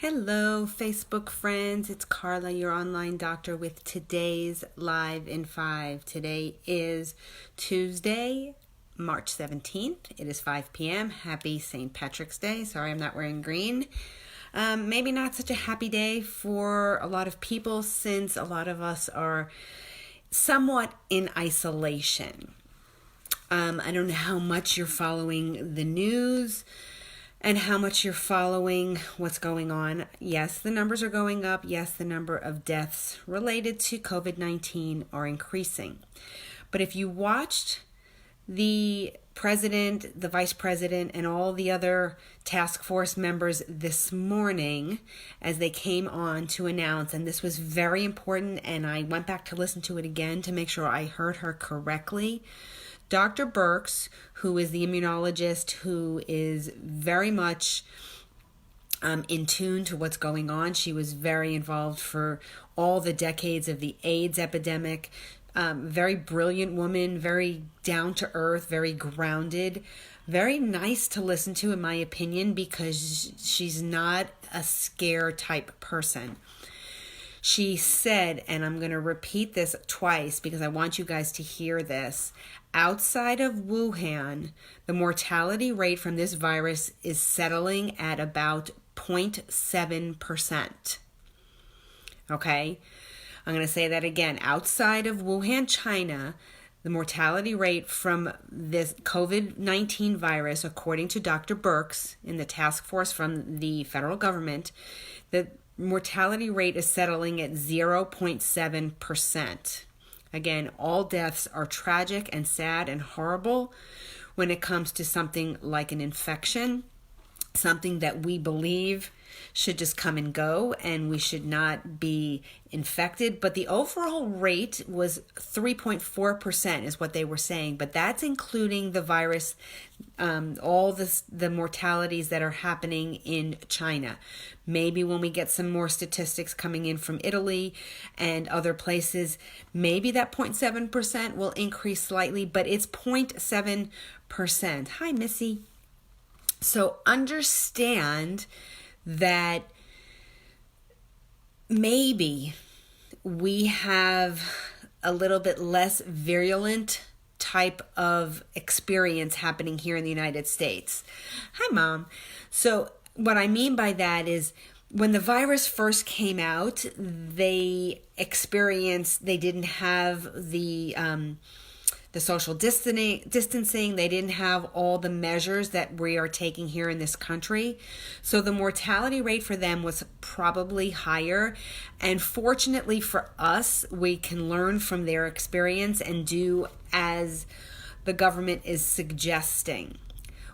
Hello, Facebook friends. It's Carla, your online doctor, with today's Live in 5. Today is Tuesday, March 17th. It is 5 p.m. Happy St. Patrick's Day. Sorry, I'm not wearing green. Maybe not such a happy day for a lot of people since a lot of us are somewhat in isolation. I don't know how much you're following the news and how much you're following what's going on. Yes, the numbers are going up. Yes, the number of deaths related to COVID-19 are increasing. But if you watched the president, the vice president, and all the other task force members this morning as they came on to announce, and this was very important, and I went back to listen to it again to make sure I heard her correctly. Dr. Birx, who is the immunologist who is very much in tune to what's going on. She was very involved for all the decades of the AIDS epidemic. Very brilliant woman, very down to earth, very grounded, very nice to listen to, in my opinion, because she's not a scare type person. She said, and I'm going to repeat this twice because I want you guys to hear this, outside of Wuhan, the mortality rate from this virus is settling at about 0.7%. Okay? I'm going to say that again. Outside of Wuhan, China, the mortality rate from this COVID-19 virus, according to Dr. Birx in the task force from the federal government, the mortality rate is settling at 0.7%. Again, all deaths are tragic and sad and horrible when it comes to something like an infection, something that we believe should just come and go and we should not be infected. But the overall rate was 3.4% is what they were saying. But that's including the virus, all the mortalities that are happening in China. Maybe when we get some more statistics coming in from Italy and other places, maybe that 0.7% will increase slightly, but it's 0.7%. Hi, Missy. So understand that maybe we have a little bit less virulent type of experience happening here in the United States. Hi, Mom. So what I mean by that is when the virus first came out, they didn't have the social distancing. They didn't have all the measures that we are taking here in this country. So the mortality rate for them was probably higher. And fortunately for us, we can learn from their experience and do as the government is suggesting,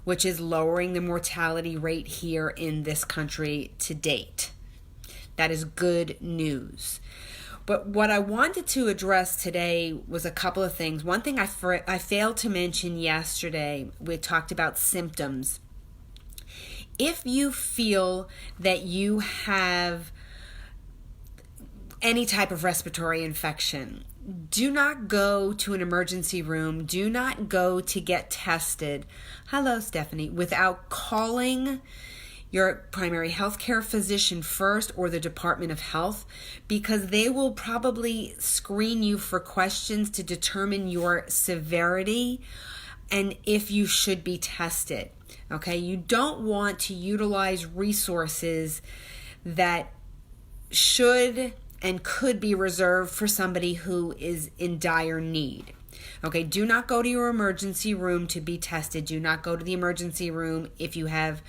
which is lowering the mortality rate here in this country to date. That is good news. But what I wanted to address today was a couple of things. One thing I failed to mention yesterday, we talked about symptoms. If you feel that you have any type of respiratory infection, do not go to an emergency room. Do not go to get tested. Hello, Stephanie. Without calling your primary healthcare physician first or the Department of Health, because they will probably screen you for questions to determine your severity and if you should be tested. Okay, you don't want to utilize resources that should and could be reserved for somebody who is in dire need. Okay, do not go to your emergency room to be tested. Do not go to the emergency room if you have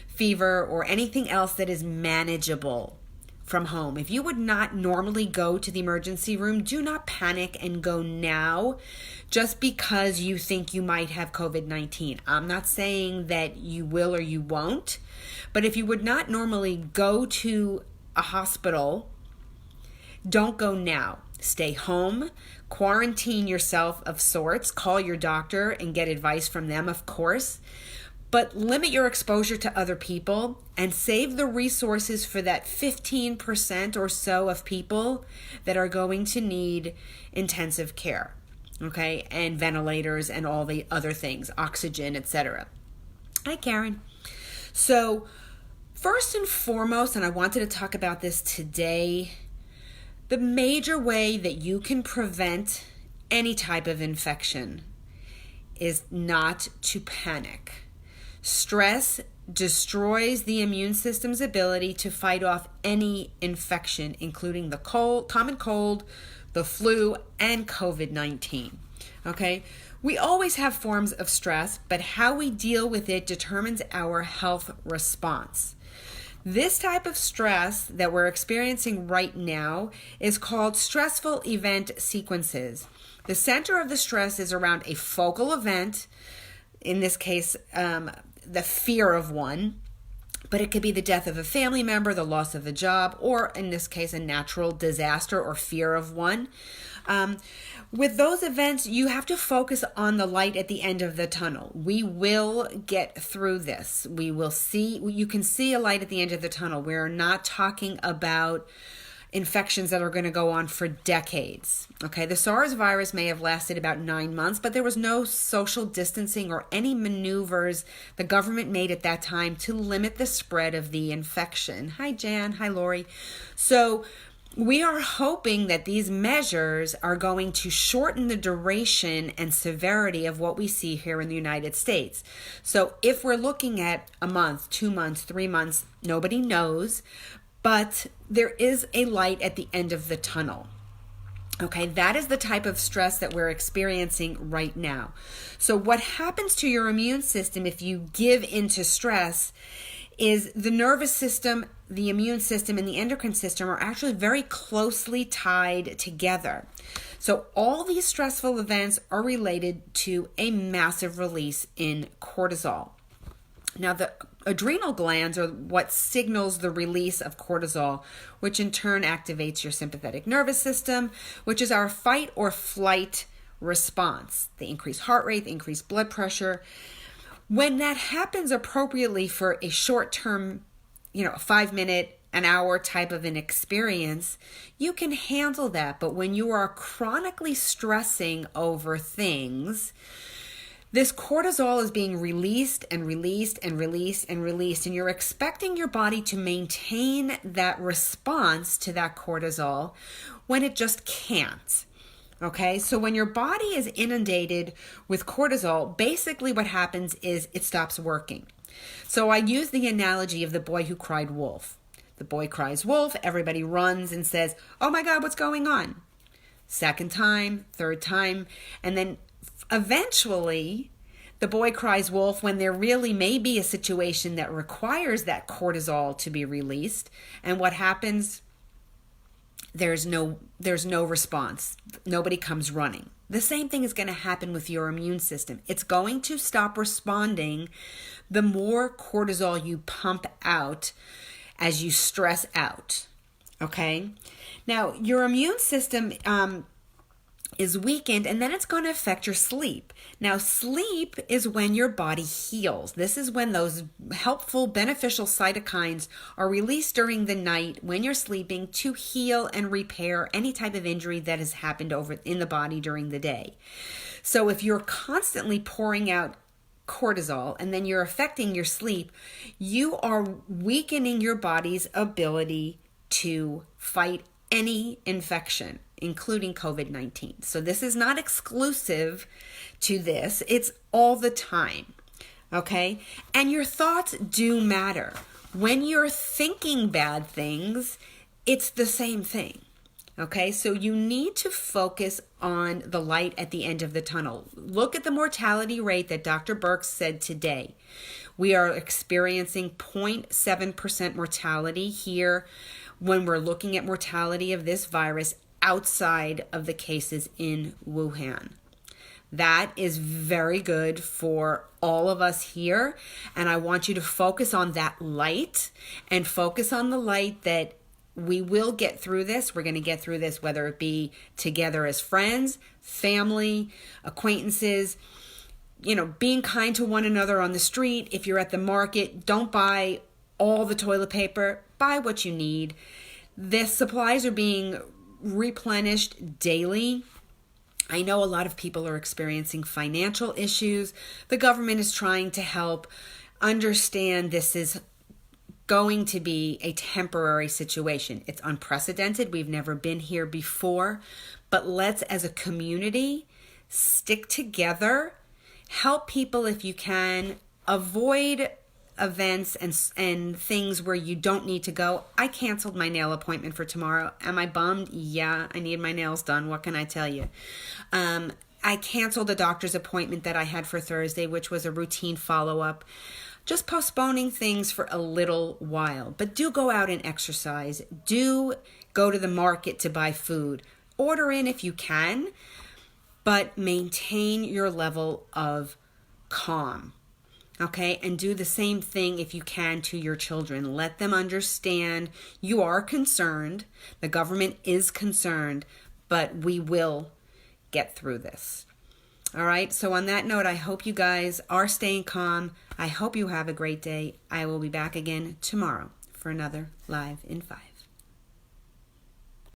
fever or anything else that is manageable from home. If you would not normally go to the emergency room, do not panic and go now just because you think you might have COVID-19. I'm not saying that you will or you won't, but if you would not normally go to a hospital, don't go now. Stay home, quarantine yourself of sorts, call your doctor and get advice from them, of course. But limit your exposure to other people and save the resources for that 15% or so of people that are going to need intensive care, okay, and ventilators and all the other things, oxygen, etc. Hi, Karen. So First and foremost, and I wanted to talk about this today, the major way that you can prevent any type of infection is not to panic. Stress destroys the immune system's ability to fight off any infection, including the common cold, the flu, and COVID-19. Okay? We always have forms of stress, but how we deal with it determines our health response. This type of stress that we're experiencing right now is called stressful event sequences. The center of the stress is around a focal event, in this case, the fear of one, but it could be the death of a family member, the loss of a job, or in this case, a natural disaster or fear of one. With those events, you have to focus on the light at the end of the tunnel. We will get through this. You can see a light at the end of the tunnel. We're not talking about infections that are going to go on for decades. Okay, the SARS virus may have lasted about 9 months, but there was no social distancing or any maneuvers the government made at that time to limit the spread of the infection. Hi, Jan. Hi, Lori. So we are hoping that these measures are going to shorten the duration and severity of what we see here in the United States. So if we're looking at a month, 2 months, 3 months, nobody knows, but there is a light at the end of the tunnel. Okay, that is the type of stress that we're experiencing right now. So what happens to your immune system if you give into stress is the nervous system, the immune system, and the endocrine system are actually very closely tied together. So all these stressful events are related to a massive release in cortisol. Now, the adrenal glands are what signals the release of cortisol, which in turn activates your sympathetic nervous system, which is our fight or flight response. The increased heart rate, the increased blood pressure. When that happens appropriately for a short-term, a 5-minute, an hour type of an experience, you can handle that. But when you are chronically stressing over things, this cortisol is being released and released and released and released, and you're expecting your body to maintain that response to that cortisol when it just can't. Okay, so when your body is inundated with cortisol, basically what happens is it stops working. So I use the analogy of the boy who cried wolf. The boy cries wolf, everybody runs and says, "Oh my God, what's going on?" Second time, third time, and then eventually, the boy cries wolf when there really may be a situation that requires that cortisol to be released. And what happens? There's no response. Nobody comes running. The same thing is going to happen with your immune system. It's going to stop responding the more cortisol you pump out as you stress out. Okay? Now, your immune system is weakened, and then it's going to affect your sleep. Now, sleep is when your body heals. This is when those helpful, beneficial cytokines are released during the night when you're sleeping to heal and repair any type of injury that has happened over in the body during the day. So if you're constantly pouring out cortisol and then you're affecting your sleep, you are weakening your body's ability to fight any infection, including COVID-19. So this is not exclusive to this. It's all the time. Okay? And your thoughts do matter. When you're thinking bad things, it's the same thing. Okay? So you need to focus on the light at the end of the tunnel. Look at the mortality rate that Dr. Birx said today. We are experiencing 0.7% mortality here when we're looking at mortality of this virus outside of the cases in Wuhan. That is very good for all of us here. And I want you to focus on that light and focus on the light that we will get through this. We're going to get through this, whether it be together as friends, family, acquaintances, being kind to one another on the street. If you're at the market, don't buy all the toilet paper. Buy what you need. The supplies are being replenished daily. I know a lot of people are experiencing financial issues. The government is trying to help. Understand this is going to be a temporary situation. It's unprecedented. We've never been here before. But let's, as a community, stick together, help people if you can, avoid events and things where you don't need to go. I canceled my nail appointment for tomorrow. Am I bummed? Yeah, I need my nails done. What can I tell you? I canceled a doctor's appointment that I had for Thursday, which was a routine follow-up. Just postponing things for a little while. But do go out and exercise. Do go to the market to buy food. Order in if you can, but maintain your level of calm. Okay, and do the same thing if you can to your children. Let them understand you are concerned. The government is concerned, but we will get through this. All right, so on that note, I hope you guys are staying calm. I hope you have a great day. I will be back again tomorrow for another Live in 5.